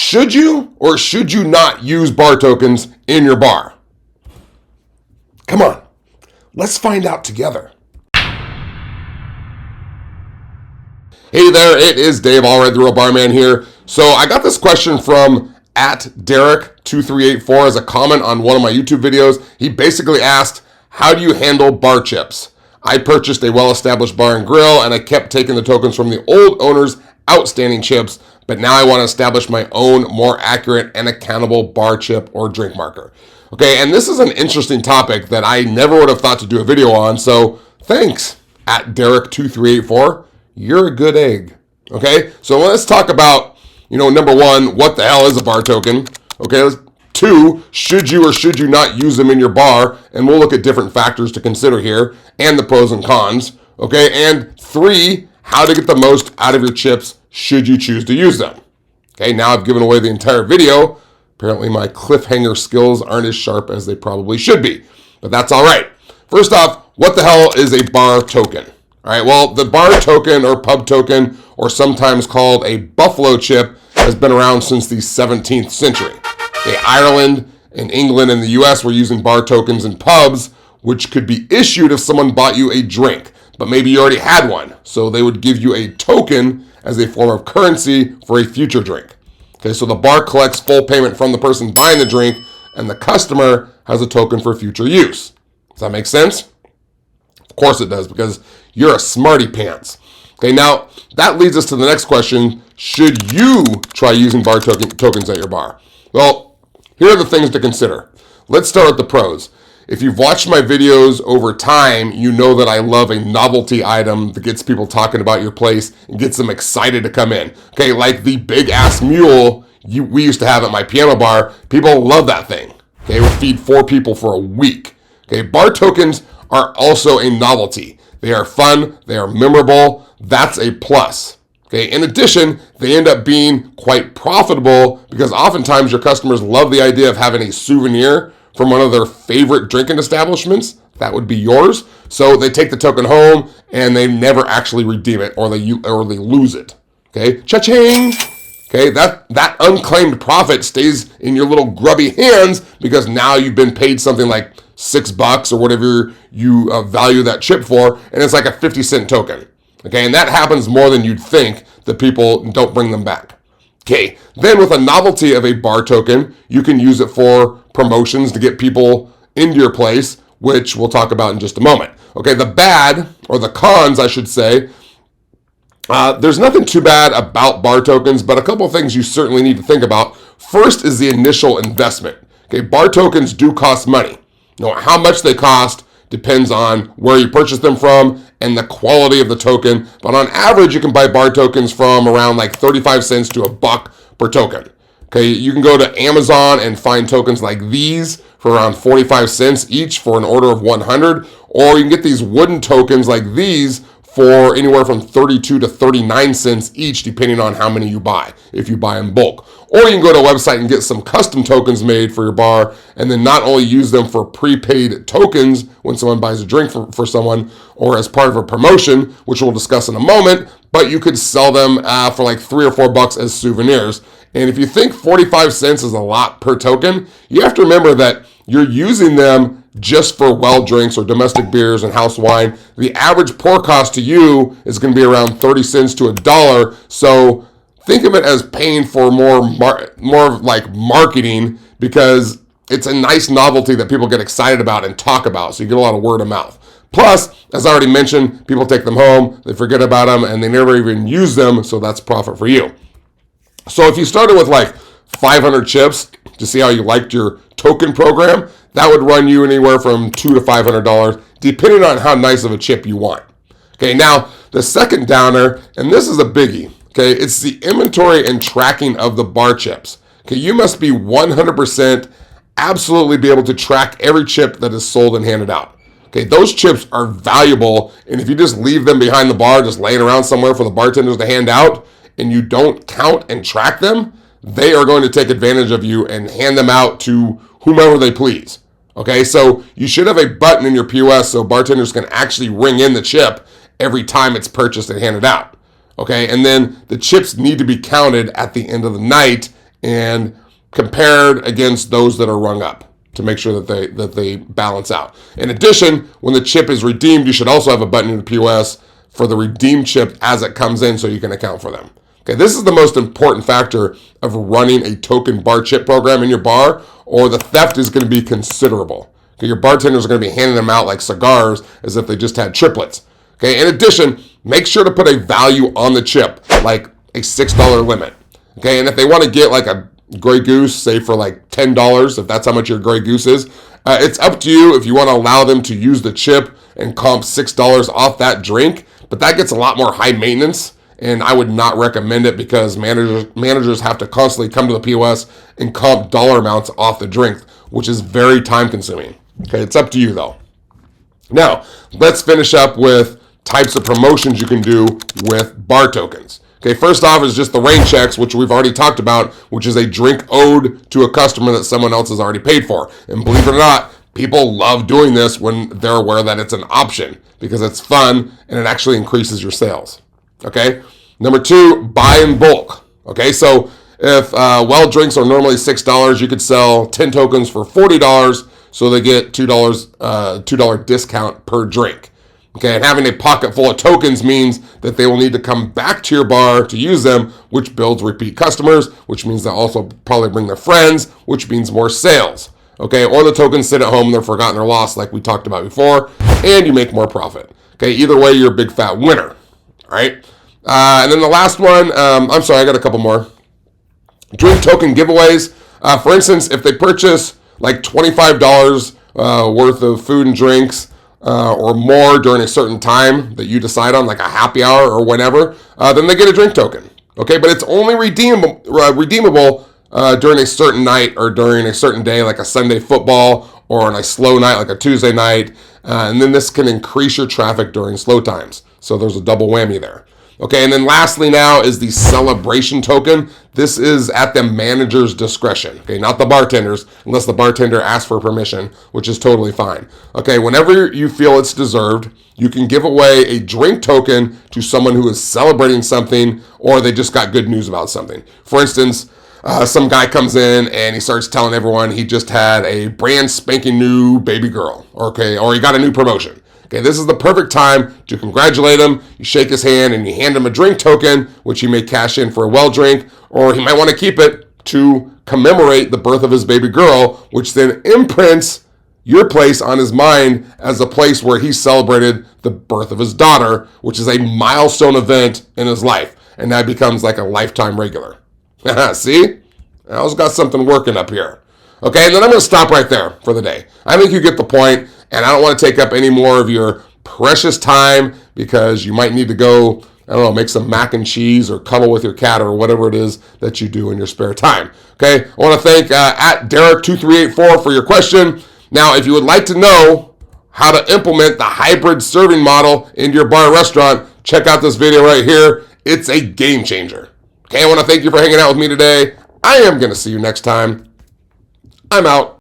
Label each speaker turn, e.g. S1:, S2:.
S1: Should you or should you not use bar tokens in your bar? Come on, let's find out together. Hey there, it is Dave Allred, the Real Barman here. So I got this question from @Derek2384 as a comment on one of my YouTube videos. He basically asked, how do you handle bar chips? I purchased a well-established bar and grill, and I kept taking the tokens from the old owner's outstanding chips, but now I want to establish my own more accurate and accountable bar chip or drink marker. Okay, and this is an interesting topic that I never would have thought to do a video on, so thanks, @Derek2384. You're a good egg. Okay, so let's talk about, number one, what the hell is a bar token? Okay, two, should you or should you not use them in your bar? And we'll look at different factors to consider here and the pros and cons. Okay, and three, how to get the most out of your chips should you choose to use them. Okay, now I've given away the entire video. Apparently my cliffhanger skills aren't as sharp as they probably should be, but that's all right. First off, what the hell is a bar token? All right, well, the bar token or pub token, or sometimes called a buffalo chip, has been around since the 17th century. Okay, Ireland and England and the US were using bar tokens in pubs, which could be issued if someone bought you a drink, but maybe you already had one. So they would give you a token as a form of currency for a future drink. Okay, so the bar collects full payment from the person buying the drink, and the customer has a token for future use. Does that make sense? Of course it does, because you're a smarty pants. Okay, now that leads us to the next question. Should you try using bar tokens at your bar? Well, here are the things to consider. Let's start with the pros. If you've watched my videos over time, you know that I love a novelty item that gets people talking about your place and gets them excited to come in. Okay, like the big ass mule we used to have at my piano bar. People love that thing. Okay, it would feed 4 people for a week. Okay, bar tokens are also a novelty. They are fun, they are memorable, that's a plus. Okay, in addition, they end up being quite profitable because oftentimes your customers love the idea of having a souvenir from one of their favorite drinking establishments. That would be yours. So they take the token home and they never actually redeem it, or they lose it. Okay, cha-ching. Okay, that unclaimed profit stays in your little grubby hands because now you've been paid something like $6 or whatever you value that chip for, and it's like a 50-cent token. Okay, and that happens more than you'd think, that people don't bring them back. Okay, then with a novelty of a bar token, you can use it for promotions to get people into your place, which we'll talk about in just a moment. Okay, the bad, or the cons, I should say, there's nothing too bad about bar tokens, but a couple of things you certainly need to think about. First is the initial investment. Okay, bar tokens do cost money. How much they cost depends on where you purchase them from and the quality of the token. But on average, you can buy bar tokens from around like 35 cents to $1 per token. Okay, you can go to Amazon and find tokens like these for around 45 cents each for an order of 100, or you can get these wooden tokens like these for anywhere from 32 to 39 cents each, depending on how many you buy, if you buy in bulk. Or you can go to a website and get some custom tokens made for your bar, and then not only use them for prepaid tokens when someone buys a drink for someone, or as part of a promotion, which we'll discuss in a moment, but you could sell them for like $3 or $4 as souvenirs. And if you think 45 cents is a lot per token, you have to remember that you're using them just for well drinks or domestic beers and house wine. The average pour cost to you is going to be around 30 cents to $1. So think of it as paying for more like marketing, because it's a nice novelty that people get excited about and talk about. So you get a lot of word of mouth. Plus, as I already mentioned, people take them home, they forget about them, and they never even use them. So that's profit for you. So if you started with like 500 chips to see how you liked your token program, that would run you anywhere from $200 to $500, depending on how nice of a chip you want. Okay, now the second downer, and this is a biggie, okay, it's the inventory and tracking of the bar chips. Okay, you must be 100% absolutely be able to track every chip that is sold and handed out. Okay, those chips are valuable, and if you just leave them behind the bar, just laying around somewhere for the bartenders to hand out, and you don't count and track them, they are going to take advantage of you and hand them out to whomever they please. Okay, so you should have a button in your POS so bartenders can actually ring in the chip every time it's purchased and handed out. Okay, and then the chips need to be counted at the end of the night and compared against those that are rung up to make sure that they balance out. In addition, when the chip is redeemed, you should also have a button in the POS for the redeemed chip as it comes in so you can account for them. Okay, this is the most important factor of running a token bar chip program in your bar, or the theft is going to be considerable. Okay, your bartenders are going to be handing them out like cigars as if they just had triplets. Okay, in addition, make sure to put a value on the chip, like a $6 limit. Okay, and if they want to get like a Grey Goose, say for like $10, if that's how much your Grey Goose is, it's up to you if you want to allow them to use the chip and comp $6 off that drink, but that gets a lot more high maintenance, and I would not recommend it because managers have to constantly come to the POS and comp dollar amounts off the drink, which is very time consuming. Okay, it's up to you though. Now, let's finish up with types of promotions you can do with bar tokens. Okay, first off is just the rain checks, which we've already talked about, which is a drink owed to a customer that someone else has already paid for. And believe it or not, people love doing this when they're aware that it's an option because it's fun and it actually increases your sales. Okay, number two, buy in bulk. Okay, so if well drinks are normally $6, you could sell 10 tokens for $40, so they get $2 discount per drink. Okay, and having a pocket full of tokens means that they will need to come back to your bar to use them, which builds repeat customers, which means they'll also probably bring their friends, which means more sales. Okay, or the tokens sit at home, they're forgotten or lost like we talked about before, and you make more profit. Okay, either way, you're a big fat winner. All right, and then the last one, I'm sorry, I got a couple more. Drink token giveaways. For instance, if they purchase like $25 worth of food and drinks, or more during a certain time that you decide on, like a happy hour or whatever, then they get a drink token. Okay, but it's only redeemable during a certain night or during a certain day, like a Sunday football, or on a slow night, like a Tuesday night. And then this can increase your traffic during slow times. So there's a double whammy there. Okay, and then lastly now is the celebration token. This is at the manager's discretion, okay, not the bartender's, unless the bartender asks for permission, which is totally fine. Okay, whenever you feel it's deserved, you can give away a drink token to someone who is celebrating something or they just got good news about something. For instance, some guy comes in and he starts telling everyone he just had a brand spanking new baby girl, okay, or he got a new promotion. Okay, this is the perfect time to congratulate him. You shake his hand and you hand him a drink token, which he may cash in for a well drink, or he might want to keep it to commemorate the birth of his baby girl, which then imprints your place on his mind as a place where he celebrated the birth of his daughter, which is a milestone event in his life. And that becomes like a lifetime regular. See? I also got something working up here. Okay, and then I'm going to stop right there for the day. I think you get the point. And I don't want to take up any more of your precious time because you might need to go, I don't know, make some mac and cheese or cuddle with your cat or whatever it is that you do in your spare time. Okay, I want to thank at Derek2384 for your question. Now, if you would like to know how to implement the hybrid serving model into your bar or restaurant, check out this video right here. It's a game changer. Okay, I want to thank you for hanging out with me today. I am going to see you next time. I'm out.